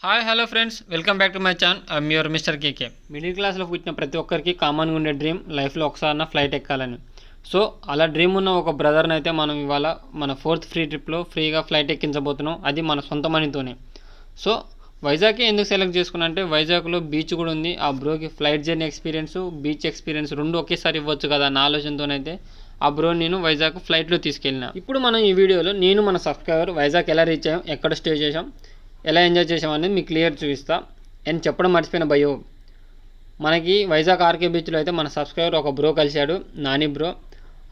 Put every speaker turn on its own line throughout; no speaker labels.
Hi hello friends, welcome back to my channel. I'm your mister KK. Middle క్లాస్లో పుట్టిన ప్రతి ఒక్కరికి కామన్గా ఉండే డ్రీమ్ లైఫ్లో ఒకసారి ఫ్లైట్ ఎక్కాలని. సో అలా డ్రీమ్ ఉన్న ఒక బ్రదర్ని అయితే మనం ఇవాళ మన 4th ఫ్రీ ట్రిప్లో ఫ్రీగా ఫ్లైట్ ఎక్కించబోతున్నాం. అది మన సొంత మనీతోనే. సో వైజాగ్కి ఎందుకు సెలెక్ట్ చేసుకున్నా అంటే వైజాగ్లో బీచ్ కూడా ఉంది. ఆ బ్రోకి flight journey experience, beach experience రెండు ఒకేసారి ఇవ్వచ్చు కదా అన్న ఆలోచనతోనైతే ఆ బ్రో నేను వైజాగ్ ఫ్లైట్లో తీసుకెళ్ళిన. ఇప్పుడు మనం ఈ వీడియోలో నేను మన సబ్స్క్రైబర్ వైజాగ్ ఎలా రీచ్ అయ్యాం, ఎక్కడ స్టే చేసాం, ఎలా ఎంజాయ్ చేసామనేది మీకు క్లియర్ చూపిస్తా. నేను చెప్పడం మర్చిపోయిన భయో, మనకి వైజాగ్ ఆర్కే బీచ్లో అయితే మన సబ్స్క్రైబర్ ఒక బ్రో కలిశాడు, నాని బ్రో.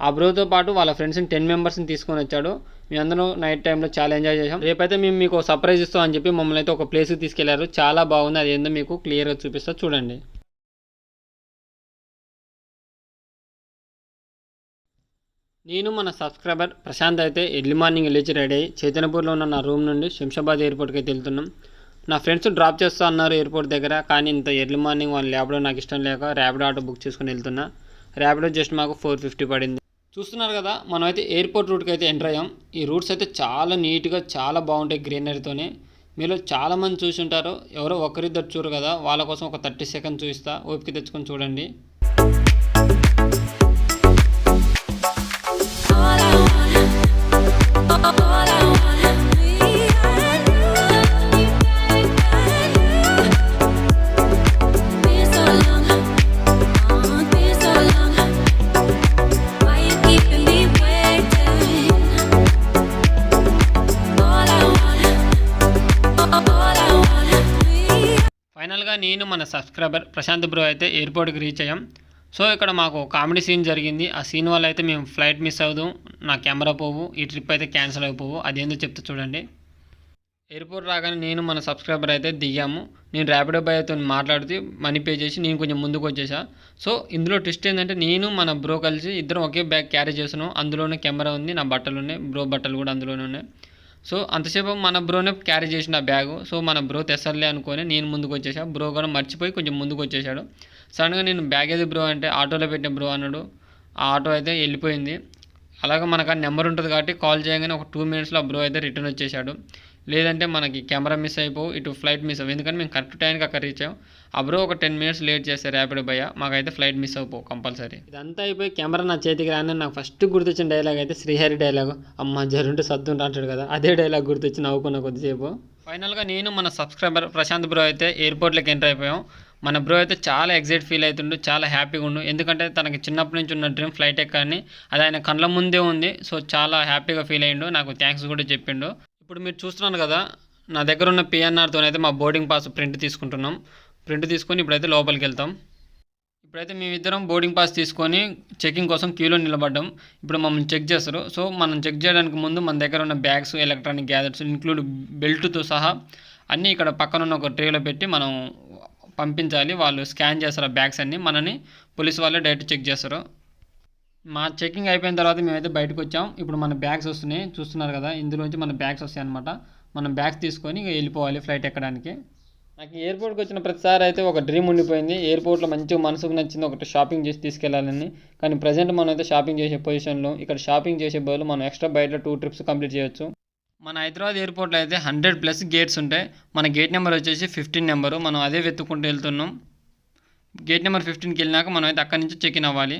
ఆ బ్రోతో పాటు వాళ్ళ ఫ్రెండ్స్ని 10 మెంబర్స్ని తీసుకొని వచ్చాడు. మేము అందరూ నైట్ టైంలో చాలా ఎంజాయ్ చేసాం. రేపైతే మేము మీకు సర్ప్రైజ్ ఇస్తాం అని చెప్పి మమ్మల్ని అయితే ఒక ప్లేస్కి తీసుకెళ్లారు. చాలా బాగుంది, అది ఏందో మీకు క్లియర్గా చూపిస్తా చూడండి. నేను మన సబ్స్క్రైబర్ ప్రశాంత్ అయితే ఎర్లీ మార్నింగ్ లేచి రెడీ అయ్యి చైతన్యపూర్లో ఉన్న నా రూమ్ నుండి శంషాబాద్ ఎయిర్పోర్ట్కి అయితే వెళ్తున్నాం. నా ఫ్రెండ్స్ డ్రాప్ చేస్తా అన్నారు ఎయిర్పోర్ట్ దగ్గర, కానీ ఇంత ఎర్లీ మార్నింగ్ వాళ్ళు ల్యాబ్లో నాకు ఇష్టం లేక ర్యాపిడో ఆటో బుక్ చేసుకుని వెళ్తున్నా. ర్యాపిడో జస్ట్ మాకు 450 పడింది. చూస్తున్నారు కదా, మనం అయితే ఎయిర్పోర్ట్ రూట్కి అయితే ఎంటర్ అయ్యాం. ఈ రూట్స్ అయితే చాలా నీట్గా చాలా బాగుంటాయి గ్రీనరీతోనే. మీలో చాలామంది చూసి ఉంటారు, ఎవరో ఒకరిద్దరు చూరు కదా, వాళ్ళ కోసం ఒక 30 సెకండ్స్ చూపిస్తా, ఓపిక తెచ్చుకొని చూడండి. ఫైనల్గా నేను మన సబ్స్క్రైబర్ ప్రశాంత్ బ్రో అయితే ఎయిర్పోర్ట్కి రీచ్ అయ్యాం. సో ఇక్కడ మాకు కామెడీ సీన్ జరిగింది. ఆ సీన్ వల్ల అయితే మేము ఫ్లైట్ మిస్ అవుదాం, నా కెమెరా పోవు, ఈ ట్రిప్ అయితే క్యాన్సిల్ అయిపోవు. అదేందో చెప్తే చూడండి. ఎయిర్పోర్ట్ రాగానే నేను మన సబ్స్క్రైబర్ అయితే దిగాము. నేను ర్యాపిడో బాయ్ అయితే మాట్లాడుతూ మనీ పే చేసి నేను కొంచెం ముందుకు వచ్చేసా. సో ఇందులో ట్విస్ట్ ఏంటంటే నేను మన బ్రో కలిసి ఇద్దరం ఒకే బ్యాగ్ క్యారీ చేస్తున్నాం. అందులోనే కెమెరా ఉంది, నా బట్టలు ఉన్నాయి, బ్రో బట్టలు కూడా అందులోనే ఉన్నాయి. సో అంతసేపు మన బ్రోనే క్యారీ చేసిన బ్యాగు. సో మన బ్రో తెసర్లే అనుకొని నేను ముందుకు వచ్చేసా. బ్రో కూడా మర్చిపోయి కొంచెం ముందుకు వచ్చేసాడు. సడన్గా నేను బ్యాగ్ ఏది బ్రో అంటే ఆటోలో పెట్టిన బ్రో అన్నాడు. ఆ ఆటో అయితే వెళ్ళిపోయింది. అలాగే మనకు ఆ నెంబర్ ఉంటుంది కాబట్టి కాల్ చేయగానే ఒక 2 మినిట్స్లో ఆ బ్రో అయితే రిటర్న్ వచ్చేసాడు. లేదంటే మనకి కెమెరా మిస్ అయిపోవు, ఇటు ఫ్లైట్ మిస్ అవ్వు. ఎందుకంటే మేము కరెక్ట్ టైంకి అక్కడ రీచ్ అయ్యాం. ఆ బ్రో ఒక 10 మినిట్స్ లేట్ చేస్తారు ర్యాపిడో భయ్య, మాకైతే ఫ్లైట్ మిస్ అయిపోవు కంపల్సరీ. ఇదంతా అయిపోయి కెమెరా నా చేతికి రాని నాకు ఫస్ట్ గుర్తొచ్చిన డైలాగ్ అయితే శ్రీహరి డైలాగ్, అమ్మ జరుంటే సద్దు అంటాడు కదా, అదే డైలాగ్ గుర్తొచ్చి నవ్వుకున్న కొద్దిసేపు. ఫైనల్గా నేను మన సబ్స్క్రైబర్ ప్రశాంత్ బ్రో అయితే ఎయిర్పోర్ట్లోకి ఎంటర్ అయిపోయాం. మన బ్రో అయితే చాలా ఎగ్జైట్ ఫీల్ అవుతుండు, చాలా హ్యాపీగా ఉండు. ఎందుకంటే తనకి చిన్నప్పటి నుంచి ఉన్న డ్రీమ్ ఫ్లైట్ ఎక్కాలని, అది ఆయన కళ్ళ ముందే ఉంది. సో చాలా హ్యాపీగా ఫీల్ అయ్యిండు, నాకు థ్యాంక్స్ కూడా చెప్పిండు. ఇప్పుడు మీరు చూస్తున్నారు కదా, నా దగ్గర ఉన్న పిఎన్ఆర్తో అయితే మా బోర్డింగ్ పాస్ ప్రింట్ తీసుకుంటున్నాం. ప్రింట్ తీసుకొని ఇప్పుడైతే లోపలికి వెళ్తాం. ఇప్పుడైతే మేమిద్దరం బోర్డింగ్ పాస్ తీసుకొని చెకింగ్ కోసం క్యూలో నిలబడ్డాం. ఇప్పుడు మమ్మల్ని చెక్ చేస్తారు. సో మనం చెక్ చేయడానికి ముందు మన దగ్గర ఉన్న బ్యాగ్స్, ఎలక్ట్రానిక్ గ్యాజెట్స్ ఇంక్లూడ్ బెల్ట్తో సహా అన్నీ ఇక్కడ పక్కన ఉన్న ఒక ట్రేలో పెట్టి మనం పంపించాలి. వాళ్ళు స్కాన్ చేస్తారు ఆ బ్యాగ్స్ అన్నీ, మనని పోలీస్ వాళ్ళే డైరెక్ట్ చెక్ చేస్తారు. మా చెకింగ్ అయిపోయిన తర్వాత మేమైతే బయటకు వచ్చాం. ఇప్పుడు మన బ్యాగ్స్ వస్తున్నాయి, చూస్తున్నారు కదా, ఇందులోంచి మన బ్యాగ్స్ వస్తాయి అనమాట. మనం బ్యాగ్స్ తీసుకొని వెళ్ళిపోవాలి ఫ్లైట్ ఎక్కడానికి. నాకు ఎయిర్పోర్ట్కి వచ్చిన ప్రతిసారి అయితే ఒక డ్రీమ్ ఉండిపోయింది, ఎయిర్పోర్ట్లో మంచిగా మనసుకు నచ్చింది ఒకటి షాపింగ్ చేసి తీసుకెళ్లాలని. కానీ ప్రజెంట్ మనం అయితే షాపింగ్ చేసే పొజిషన్లో, ఇక్కడ షాపింగ్ చేసే బదులు మనం ఎక్స్ట్రా బయట 2 ట్రిప్స్ కంప్లీట్ చేయొచ్చు. మన హైదరాబాద్ ఎయిర్పోర్ట్లో అయితే 100+ గేట్స్ ఉంటాయి. మన గేట్ నెంబర్ వచ్చేసి 15 నెంబరు. మనం అదే వెతుక్కుంటూ వెళ్తున్నాం. గేట్ నెంబర్ 15కి వెళ్ళినాక మనం అయితే అక్కడి నుంచి చెక్ ఇన్ అవ్వాలి.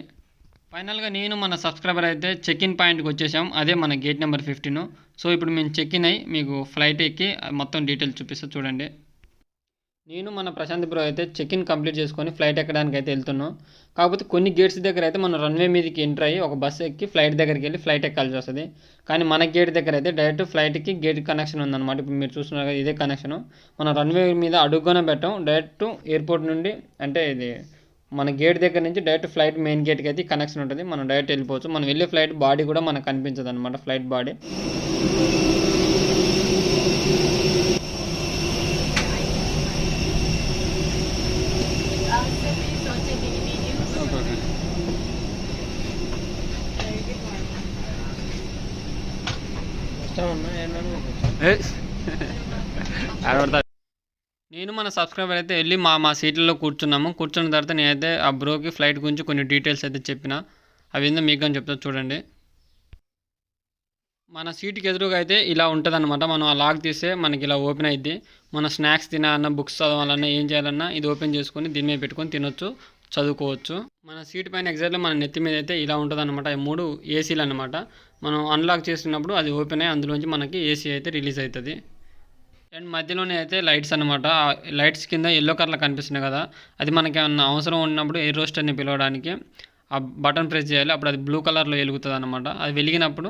ఫైనల్గా నేను మన సబ్స్క్రైబర్ అయితే చెక్ ఇన్ పాయింట్కి వచ్చేసాం, అదే మన గేట్ నెంబర్ 15. సో ఇప్పుడు మేము చెక్ ఇన్ అయ్యి మీకు ఫ్లైట్ ఎక్కి మొత్తం డీటెయిల్స్ చూపిస్తా చూడండి. నేను మన ప్రశాంత్ బ్రో అయితే చెక్ ఇన్ కంప్లీట్ చేసుకొని ఫ్లైట్ ఎక్కడానికి అయితే వెళ్తున్నాం. కాకపోతే కొన్ని గేట్స్ దగ్గర అయితే మనం రన్వే మీదకి ఎంటర్ అయ్యి ఒక బస్సు ఎక్కి ఫ్లైట్ దగ్గరికి వెళ్ళి ఫ్లైట్ ఎక్కాల్సి వస్తుంది. కానీ మన గేట్ దగ్గర అయితే డైరెక్ట్ ఫ్లైట్కి గేట్ కనెక్షన్ ఉందన్నమాట. ఇప్పుడు మీరు చూస్తున్నారు కదా, ఇదే కనెక్షను. మనం రన్వే మీద అడుగునే పెట్టాం, డైరెక్ట్ ఎయిర్పోర్ట్ నుండి అంటే ఇది మన గేట్ దగ్గర నుంచి డైరెక్ట్ ఫ్లైట్ మెయిన్ గేట్కి అయితే కనెక్షన్ ఉంటుంది. మనం డైరెక్ట్ వెళ్ళిపోవచ్చు. మనం వెళ్ళే ఫ్లైట్ బాడీ కూడా మనకు కనిపించదు అనమాట, ఫ్లైట్ బాడీ. నేను మన సబ్స్క్రైబర్ అయితే వెళ్ళి మా సీట్లలో కూర్చున్నాము. కూర్చున్న తర్వాత నేనైతే ఆ బ్రోకి ఫ్లైట్ గురించి కొన్ని డీటెయిల్స్ అయితే చెప్పిన, అవి ఏందో మీకు అని చెప్తా చూడండి. మన సీట్కి ఎదురుగా అయితే ఇలా ఉంటుంది అనమాట. మనం ఆ లాక్ తీస్తే మనకి ఇలా ఓపెన్ అయ్యిద్ది. మన స్నాక్స్ తినాలన్నా, బుక్స్ చదవాలన్నా, ఏం చేయాలన్నా ఇది ఓపెన్ చేసుకొని దీని మీద పెట్టుకొని తినొచ్చు, చదువుకోవచ్చు. మన సీట్ పైన ఎగ్జాక్ట్లీ మన నెత్తి మీద అయితే ఇలా ఉంటుంది అనమాట. ఈ 3 ఏసీలు అనమాట. మనం అన్లాక్ చేసినప్పుడు అది ఓపెన్ అయ్యి అందులోంచి మనకి ఏసీ అయితే రిలీజ్ అవుతుంది. అండ్ మధ్యలోనే అయితే లైట్స్ అనమాట. లైట్స్ కింద ఎల్లో కలర్లో కనిపిస్తున్నాయి కదా, అది మనకి ఏమన్నా అవసరం ఉన్నప్పుడు ఎయిర్ రోస్టర్ని పిలవడానికి ఆ బటన్ ప్రెస్ చేయాలి. అప్పుడు అది బ్లూ కలర్లో వెలుగుతుంది అనమాట. అది వెలిగినప్పుడు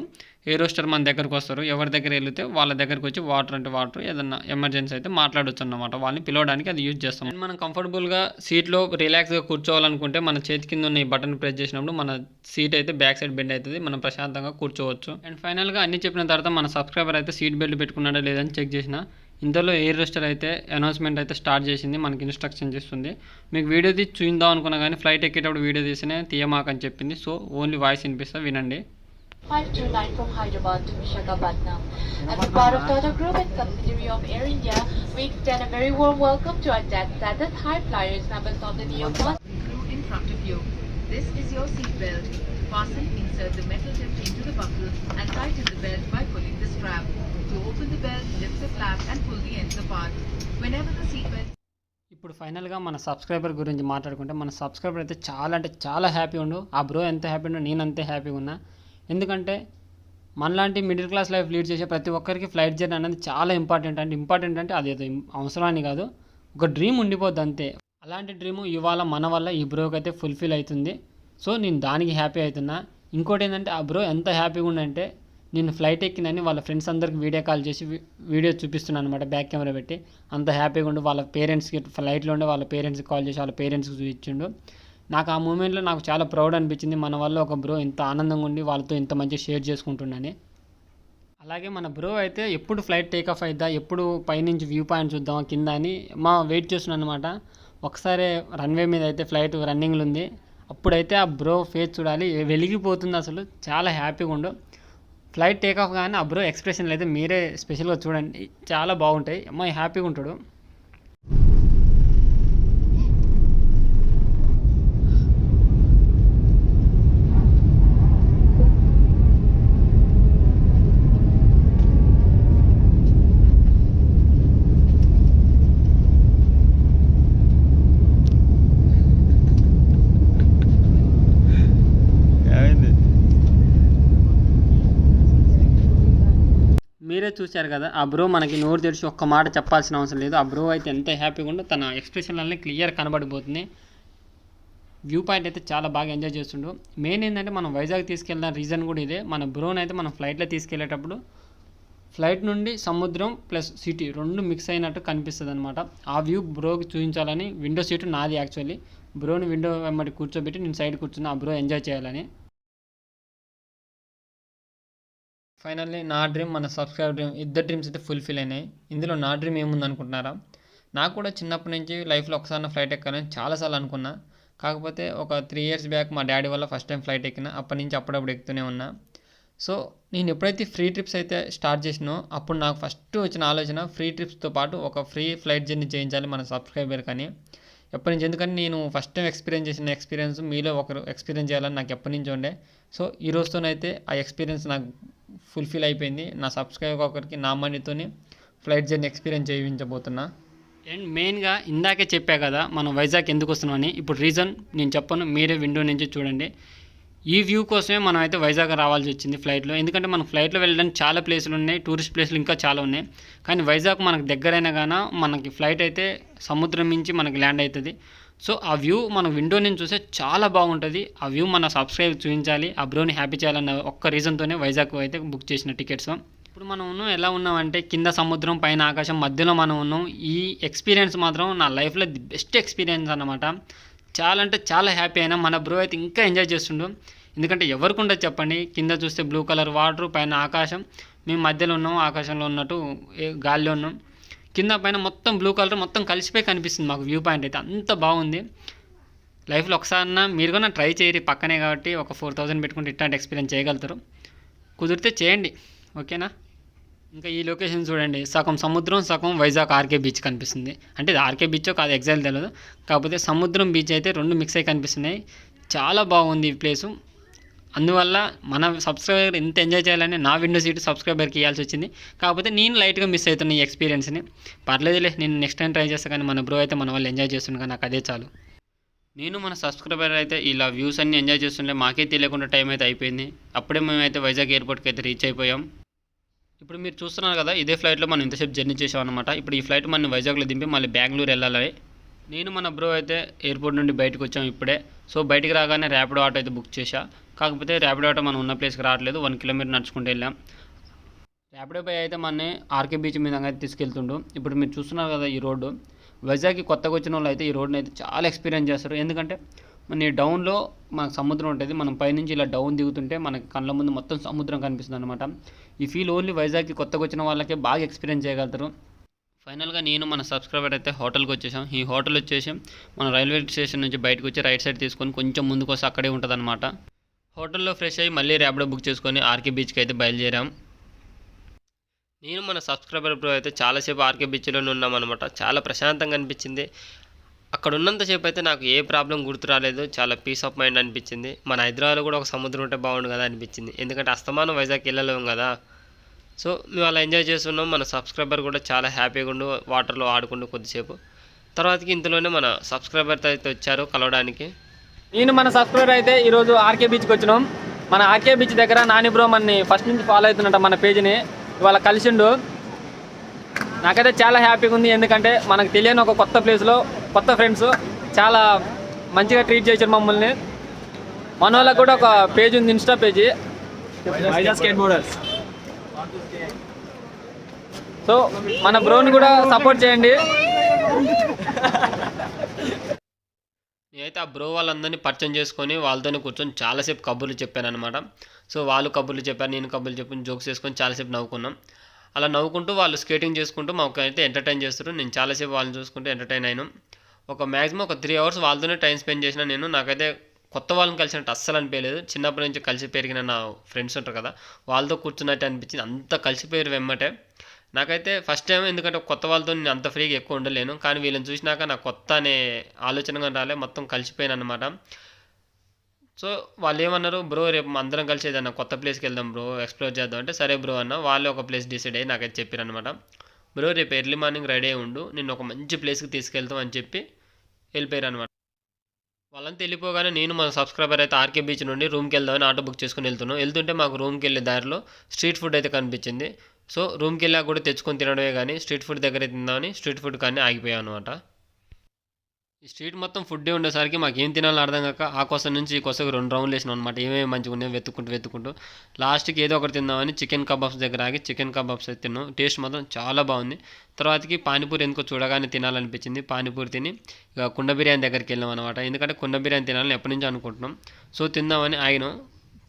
ఎయిర్ రోస్టర్ మన దగ్గరకు వస్తారు. ఎవరి దగ్గర వెలిగితే వాళ్ళ దగ్గరకు వచ్చి వాటర్ అంటే వాటర్, ఏదన్నా ఎమర్జెన్సీ అయితే మాట్లాడవచ్చు అనమాట. వాళ్ళని పిలవడానికి అది యూజ్ చేస్తాం. అండ్ మనం కంఫర్టబుల్గా సీట్లో రిలాక్స్గా కూర్చోవాలనుకుంటే మన చేతి కింద ఉన్న ఈ బటన్ ప్రెస్ చేసినప్పుడు మన సీట్ అయితే బ్యాక్ సైడ్ బెండ్ అవుతుంది, మనం ప్రశాంతంగా కూర్చోవచ్చు. అండ్ ఫైనల్గా అన్ని చెప్పిన తర్వాత మన సబ్స్క్రైబర్ అయితే సీట్ బెల్ట్ పెట్టుకున్నాడా లేదని చెక్ చేసిన ఇంతలో ఎయిర్ రోస్టర్ అయితే అనౌన్స్మెంట్ అయితే స్టార్ట్ చేసింది, మనకి ఇన్స్ట్రక్షన్ చేస్తుంది. మీకు వీడియో తీసి చూద్దాం అనుకున్నా కానీ ఫ్లైట్ ఎక్కేటప్పుడు వీడియో తీసినే తీయమాకని చెప్పింది. సో ఓన్లీ వాయిస్ వినిపిస్తా, వినండి.
529 from Hyderabad to Visakhapatnam. As a part of Tata Group and subsidiary of Air India, we extend a very warm welcome to our jet-setted high flyers members of the Neo Class crew in front of you. This is your seat belt. Fasten, insert the metal tip into the buckle and tighten the belt by pulling the strap. To open the belt, lift the flap and pull the ends apart. Whenever the seat belt
ఇప్పుడు ఫైనల్గా మన subscriber గురించి మాట్లాడుకుంటే, మన subscriber అయితే చాలా అంటే చాలా హ్యాపీ ఉండు. ఆ బ్రో ఎంత హ్యాపీ ఉండు, నేను అంతే హ్యాపీగా ఉన్నా. ఎందుకంటే మనలాంటి మిడిల్ క్లాస్ లైఫ్ లీడ్ చేసే ప్రతి ఒక్కరికి ఫ్లైట్ జర్నీ అనేది చాలా ఇంపార్టెంట్ అంటే అది అవసరాన్ని కాదు, ఒక డ్రీమ్ ఉండిపోద్ది అంతే. అలాంటి డ్రీము ఇవాళ మన వల్ల ఈ బ్రోకి అయితే ఫుల్ఫిల్ అవుతుంది. సో నేను దానికి హ్యాపీ అవుతున్నా. ఇంకోటి ఏంటంటే ఆ బ్రో ఎంత హ్యాపీగా ఉండంటే, నేను ఫ్లైట్ ఎక్కినని వాళ్ళ ఫ్రెండ్స్ అందరికి వీడియో కాల్ చేసి వీడియో చూపిస్తున్నాను అనమాట, బ్యాక్ కెమెరా పెట్టి. అంత హ్యాపీగా ఉండు. వాళ్ళ పేరెంట్స్కి ఫ్లైట్లో ఉండే వాళ్ళ పేరెంట్స్కి కాల్ చేసి వాళ్ళ పేరెంట్స్కి చూపించిండు. నాకు ఆ మూమెంట్లో నాకు చాలా ప్రౌడ్ అనిపించింది, మన వల్ల ఒక బ్రో ఇంత ఆనందంగా ఉండి వాళ్ళతో ఇంత మంచి షేర్ చేసుకుంటున్నాను. అలాగే మన బ్రో అయితే ఎప్పుడు ఫ్లైట్ టేక్ ఆఫ్ అవుద్దా, ఎప్పుడు పైనుంచి వ్యూ పాయింట్ చూద్దాం కింద అని వెయిట్ చేస్తున్నాను అనమాట. ఒకసారి రన్వే మీద అయితే ఫ్లైట్ రన్నింగ్లో ఉంది, అప్పుడైతే ఆ బ్రో ఫేస్ చూడాలి, వెలిగిపోతుంది అసలు. చాలా హ్యాపీగా ఉండు. ఫ్లైట్ టేక్ ఆఫ్ కానీ ఆ బ్రో ఎక్స్ప్రెషన్లు అయితే మీరే స్పెషల్గా చూడండి, చాలా బాగుంటాయి. అమ్మాయి హ్యాపీగా ఉంటాడు. మీరే చూశారు కదా, ఆ బ్రో మనకి నోరు తెరిచి ఒక్క మాట చెప్పాల్సిన అవసరం లేదు. ఆ బ్రో అయితే ఎంత హ్యాపీగా ఉందో తన ఎక్స్ప్రెషన్లన్నీ క్లియర్ కనబడిపోతుంది. వ్యూ పాయింట్ అయితే చాలా బాగా ఎంజాయ్ చేస్తుండు. మెయిన్ ఏంటంటే మనం వైజాగ్ తీసుకెళ్ళిన రీజన్ కూడా ఇదే. మన బ్రోని అయితే మనం ఫ్లైట్లో తీసుకెళ్ళేటప్పుడు ఫ్లైట్ నుండి సముద్రం ప్లస్ సిటీ రెండు మిక్స్ అయినట్టు కనిపిస్తుంది అనమాట. ఆ వ్యూ బ్రోకి చూపించాలని విండో సీటు నాది యాక్చువల్లీ. బ్రోని విండో వెంబడి కూర్చోబెట్టి నేను సైడ్ కూర్చుని ఆ బ్రో ఎంజాయ్ చేయాలని. ఫైనల్లీ నా డ్రీమ్, మన సబ్స్క్రైబర్ డ్రీమ్, ఇద్దరు డ్రీమ్స్ అయితే ఫుల్ఫిల్ అయినాయి. ఇందులో నా డ్రీమ్ ఏముంది అనుకుంటున్నారా? నాకు కూడా చిన్నప్పటి నుంచి లైఫ్లో ఒకసారి ఫ్లైట్ ఎక్కాలని చాలాసార్లు అనుకున్నా. కాకపోతే ఒక 3 years బ్యాక్ మా డాడీ వల్ల ఫస్ట్ టైం ఫ్లైట్ ఎక్కిన. అప్పటి నుంచి అప్పుడప్పుడు ఎక్కుతూనే ఉన్నా. సో నేను ఎప్పుడైతే ఫ్రీ ట్రిప్స్ అయితే స్టార్ట్ చేసినో అప్పుడు నాకు ఫస్ట్ వచ్చిన ఆలోచన ఫ్రీ ట్రిప్స్తో పాటు ఒక ఫ్రీ ఫ్లైట్ జర్నీ చేయించాలి మన సబ్స్క్రైబర్ కానీ. ఎప్పటి నుంచి, ఎందుకంటే నేను ఫస్ట్ టైం ఎక్స్పీరియన్స్ చేసిన ఎక్స్పీరియన్స్ మీలో ఒకరు ఎక్స్పీరియన్స్ చేయాలని నాకు ఎప్పటి నుంచి ఉండే. సో ఈ రోజుతోనైతే ఆ ఎక్స్పీరియన్స్ నాకు ఫుల్ఫిల్ అయిపోయింది. నా సబ్స్క్రైబర్ ఒకరికి నా మనీతోని ఫ్లైట్ జర్నీ ఎక్స్పీరియన్స్ చేయించబోతున్నా. అండ్ మెయిన్గా ఇందాకే చెప్పా కదా మనం వైజాగ్ ఎందుకు వస్తున్నామని. ఇప్పుడు రీజన్ నేను చెప్పను, మీరే విండో నుంచి చూడండి. ఈ వ్యూ కోసమే మనం అయితే వైజాగ్ రావాల్సి వచ్చింది ఫ్లైట్లో. ఎందుకంటే మనం ఫ్లైట్లో వెళ్ళడానికి చాలా ప్లేసులు ఉన్నాయి, టూరిస్ట్ ప్లేసులు ఇంకా చాలా ఉన్నాయి. కానీ వైజాగ్ మనకు దగ్గరైనా కానీ మనకి ఫ్లైట్ అయితే సముద్రం నుంచి మనకి ల్యాండ్ అవుతుంది. సో ఆ వ్యూ మన విండో నుంచి చూస్తే చాలా బాగుంటుంది. ఆ వ్యూ మన సబ్స్క్రైబ్ చూపించాలి, ఆ బ్రోని హ్యాపీ చేయాలన్న ఒక్క రీజన్తోనే వైజాగ్ అయితే బుక్ చేసిన టికెట్స్. ఇప్పుడు మనం ఎలా ఉన్నామంటే కింద సముద్రం పైన ఆకాశం మధ్యలో మనం ఉన్నాం. ఈ ఎక్స్పీరియన్స్ మాత్రం నా లైఫ్లో ది బెస్ట్ ఎక్స్పీరియన్స్ అన్నమాట. చాలా అంటే చాలా హ్యాపీ అయినా. మన బ్రో అయితే ఇంకా ఎంజాయ్ చేస్తుండు. ఎందుకంటే ఎవరికి ఉండదు చెప్పండి, కింద చూస్తే బ్లూ కలర్ వాటర్, పైన ఆకాశం, మేము మధ్యలో ఉన్నాం, ఆకాశంలో ఉన్నట్టు గాలిలో ఉన్నాం. కింద పైన మొత్తం బ్లూ కలర్ మొత్తం కలిసిపోయి కనిపిస్తుంది మాకు వ్యూ పాయింట్ అయితే. అంత బాగుంది. లైఫ్లో ఒకసారి మీరు కూడా ట్రై చేయరు, పక్కనే కాబట్టి ఒక 4000 పెట్టుకుంటే ఇట్లాంటి ఎక్స్పీరియన్స్ చేయగలుగుతారు. కుదిరితే చేయండి, ఓకేనా? ఇంకా ఈ లొకేషన్ చూడండి, సగం సముద్రం సగం వైజాగ్ ఆర్కే బీచ్ కనిపిస్తుంది. అంటే ఇది ఆర్కే బీచో కాదు ఎగ్జాక్ట్ తెలియదు, కాకపోతే సముద్రం బీచ్ అయితే రెండు మిక్స్ అయ్యి కనిపిస్తున్నాయి. చాలా బాగుంది ఈ ప్లేసు. అందువల్ల మన సబ్స్క్రైబర్ ఎంత ఎంజాయ్ చేయాలని నా విండో సీట్ సబ్స్క్రైబర్కి ఇవ్వాల్సి వచ్చింది. కాకపోతే నేను లైట్గా మిస్ అవుతున్నా ఈ ఎక్స్పీరియన్స్ని. పర్లేదులే, నేను నెక్స్ట్ టైం ట్రై చేస్తాను. కానీ మన బ్రో అయితే మన వాళ్ళు ఎంజాయ్ చేస్తుండగా నాకు అదే చాలు. నేను మన సబ్స్క్రైబర్ అయితే ఇలా వ్యూస్ అన్ని ఎంజాయ్ చేస్తుంటే మాకే తెలియకుండా టైం అయితే అయిపోయింది. అప్పుడే మేమైతే వైజాగ్ ఎయిర్పోర్ట్కి అయితే రీచ్ అయిపోయాం. ఇప్పుడు మీరు చూస్తున్నారు కదా, ఇదే ఫ్లైట్లో మనం ఇంతసేపు జర్నీ చేసాం అనమాట. ఇప్పుడు ఈ ఫ్లైట్ మనం వైజాగ్లో దింపి మళ్ళీ బెంగళూరు వెళ్ళాలి. నేను మన బ్రో అయితే ఎయిర్పోర్ట్ నుండి బయటకు వచ్చాం ఇప్పుడే. సో బయటికి రాగానే ర్యాపిడో ఆటో అయితే బుక్ చేశా. కాకపోతే ర్యాపిడో ఆటో మనం ఉన్న ప్లేస్కి రావట్లేదు. 1 కిలోమీటర్ నడుచుకుంటూ వెళ్ళాం. ర్యాపిడో పై అయితే మన ఆర్కే బీచ్ మీద అయితే తీసుకెళ్తుండు. ఇప్పుడు మీరు చూస్తున్నారు కదా, ఈ రోడ్డు వైజాగ్కి కొత్తగా వచ్చిన వాళ్ళు అయితే ఈ రోడ్ని అయితే చాలా ఎక్స్పీరియన్స్ చేస్తారు. ఎందుకంటే మన డౌన్లో మనకు సముద్రం ఉంటుంది. మనం పైనుంచి ఇలా డౌన్ దిగుతుంటే మనకి కళ్ళ ముందు మొత్తం సముద్రం కనిపిస్తుంది అనమాట. ఈ ఫీల్ ఓన్లీ వైజాగ్కి కొత్తగా వచ్చిన వాళ్ళకే బాగా ఎక్స్పీరియన్స్ చేయగలుగుతారు. ఫైనల్గా నేను మన సబ్స్క్రైబర్ అయితే హోటల్కి వచ్చేసాం. ఈ హోటల్ వచ్చేసి మన రైల్వే స్టేషన్ నుంచి బయటకు వచ్చి రైట్ సైడ్ తీసుకొని కొంచెం ముందుకు వస్తే అక్కడే ఉంటుంది అనమాట. హోటల్లో ఫ్రెష్ అయ్యి మళ్ళీ ర్యాపిడో బుక్ చేసుకొని ఆర్కే బీచ్కి అయితే బయలుదేరాం. నేను మన సబ్స్క్రైబర్ బ్రో అయితే చాలాసేపు ఆర్కే బీచ్లోనే ఉన్నాం అనమాట. చాలా ప్రశాంతంగా అనిపించింది. అక్కడ ఉన్నంతసేపు అయితే నాకు ఏ ప్రాబ్లం గుర్తు రాలేదు. చాలా పీస్ ఆఫ్ మైండ్ అనిపించింది. మన హైదరాబాద్లో కూడా ఒక సముద్రం ఉంటే బాగుండు కదా అనిపించింది. ఎందుకంటే అస్తమానం వైజాగ్కి వెళ్ళలేము కదా. సో మేము అలా ఎంజాయ్ చేస్తున్నాం. మన సబ్స్క్రైబర్ కూడా చాలా హ్యాపీగా ఉండు వాటర్లో ఆడుకుంటూ కొద్దిసేపు. తర్వాతకి ఇంతలోనే మన సబ్స్క్రైబర్ అయితే వచ్చారు కలవడానికి.
నేను మన సబ్స్క్రైబర్ అయితే ఈరోజు ఆర్కే బీచ్కి వచ్చినాం. మన ఆర్కే బీచ్ దగ్గర నాని బ్రో మనని ఫస్ట్ నుంచి ఫాలో అవుతున్నట్ట మన పేజ్ని. ఇవాళ కలిసిండు. నాకైతే చాలా హ్యాపీగా ఉంది. ఎందుకంటే మనకు తెలియని ఒక కొత్త ప్లేస్లో కొత్త ఫ్రెండ్స్ చాలా మంచిగా ట్రీట్ చేశారు మమ్మల్ని. మన వాళ్ళకి కూడా ఒక పేజ్ ఉంది, insta page, Vizag skate boarders. So మన బ్రోని కూడా సపోర్ట్ చేయండి.
నేనైతే ఆ బ్రో వాళ్ళందరినీ పరిచయం చేసుకొని వాళ్ళతోనే కూర్చొని చాలాసేపు కబుర్లు చెప్పాను అనమాట. సో వాళ్ళు కబుర్లు చెప్పారు, నేను కబుర్లు చెప్పి జోక్స్ చేసుకొని చాలాసేపు నవ్వుకున్నాం. అలా నవ్వుకుంటూ వాళ్ళు స్కేటింగ్ చేసుకుంటూ మాకు అయితే ఎంటర్టైన్ చేస్తారు. నేను చాలాసేపు వాళ్ళని చూసుకుంటూ ఎంటర్టైన్ అయినాం. మ్యాక్సిమం ఒక 3 అవర్స్ వాళ్ళతోనే టైం స్పెండ్ చేసిన నేను. నాకైతే కొత్త వాళ్ళని కలిసినట్టు అస్సలు అనిపించలేదు. చిన్నప్పటి నుంచి కలిసి పెరిగిన నా ఫ్రెండ్స్ ఉంటారు కదా, వాళ్ళతో కూర్చున్నట్టు అనిపించింది. అంత కలిసిపోయారు వెమ్మటే. నాకైతే ఫస్ట్ టైం, ఎందుకంటే కొత్త వాళ్ళతో నేను అంత ఫ్రీగా ఎక్కువ ఉండలేను. కానీ వీళ్ళని చూసినాక నాకు కొత్త అనే ఆలోచనగా రాలే, మొత్తం కలిసిపోయాను అనమాట. సో వాళ్ళు ఏమన్నారు, బ్రో రేపు అందరం కలిసి ఏదన్నా కొత్త ప్లేస్కి వెళ్దాం బ్రో, ఎక్స్ప్లోర్ చేద్దాం అంటే సరే బ్రో అన్న. వాళ్ళే ఒక ప్లేస్ డిసైడ్ అయ్యి నాకైతే చెప్పారు అనమాట. బ్రో రేపు ఎర్లీ మార్నింగ్ రెడీ అయ్యి ఉండు, నేను ఒక మంచి ప్లేస్కి తీసుకెళ్తాం అని చెప్పి వెళ్ళిపోయారు అనమాట. వాళ్ళంతా వెళ్ళిపోగానే నేను మన సబ్స్క్రైబర్ అయితే ఆర్కే బీచ్ నుండి రూమ్కి వెళ్దామని ఆటో బుక్ చేసుకుని వెళ్తుంటే మాకు రూమ్కి వెళ్ళే దారిలో స్ట్రీట్ ఫుడ్ అయితే కనిపించింది. సో రూమ్కి వెళ్ళాక కూడా తెచ్చుకొని తినడమే కానీ స్ట్రీట్ ఫుడ్ దగ్గర తిందామని స్ట్రీట్ ఫుడ్ కానీ ఆగిపోయాం అనమాట. ఈ స్ట్రీట్ మొత్తం ఫుడ్డే ఉండేసరికి మాకు ఏం తినాలని అర్థం కాక ఆ కోసం నుంచి ఈ కోసం 2 రౌండ్లు వేసినాం అనమాట. ఏమేమి మంచిగా ఉన్నాయో వెతుక్కుంటూ లాస్ట్కి ఏదో ఒకటి తిందామని చికెన్ కబాబ్స్ దగ్గర ఆగి చికెన్ కబాబ్స్ అయితే తిన్నాం. టేస్ట్ మాత్రం చాలా బాగుంది. తర్వాతకి పానీపూరి ఎందుకో చూడగానే తినాలనిపించింది. పానీపూరి తిని ఇక కుండ బిర్యానీ దగ్గరికి వెళ్ళాం అనమాట. ఎందుకంటే కుండ బిర్యానీ తినాలని ఎప్పటి నుంచో అనుకుంటున్నాం. సో తిందామని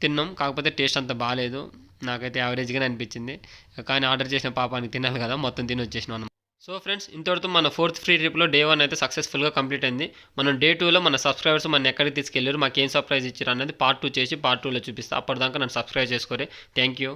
తిన్నాం. కాకపోతే టేస్ట్ అంత బాగాలేదు, నాకైతే యావరేజ్గానే అనిపించింది. కానీ ఆర్డర్ చేసిన పాపానికి తినాలి కదా, మొత్తం తిని వచ్చేసినాం అనమాట. సో ఫ్రెండ్స్, ఇంతవరకు మన 4th ఫ్రీ ట్రిప్లో డే 1 అయితే సక్సెస్ఫుల్గా కంప్లీట్ అయింది. మనం డే 2లో మన సబ్స్క్రైబర్స్ మన ఎక్కడికి తీసుకెళ్ళారు, మాకు ఏం సర్ప్రైజ్ ఇచ్చారు అన్నది పార్ట్ 2 చేసి పార్ట్ 2లో చూపిస్తాను. అప్పటిదాకా నన్ను సబ్స్క్రైబ్ చేసుకోరే. Thank you.